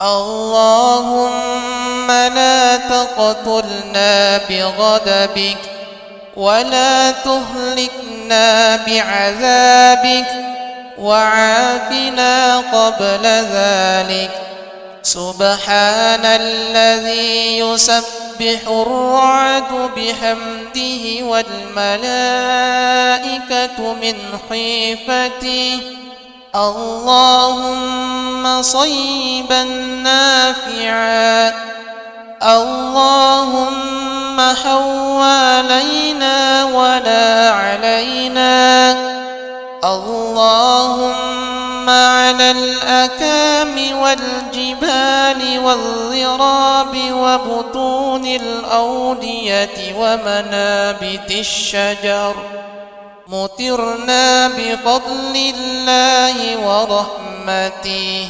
اللهم لا تقتلنا بغضبك ولا تهلكنا بعذابك وعافنا قبل ذلك. سبحان الذي يسبح الرعد بحمده والملائكة من خيفته. اللهم صيبا نافعا. اللهم حوالينا ولا علينا. اللهم على الأكام والجبال والضراب وبطون الأودية ومنابت الشجر. مطرنا بفضل الله ورحمته.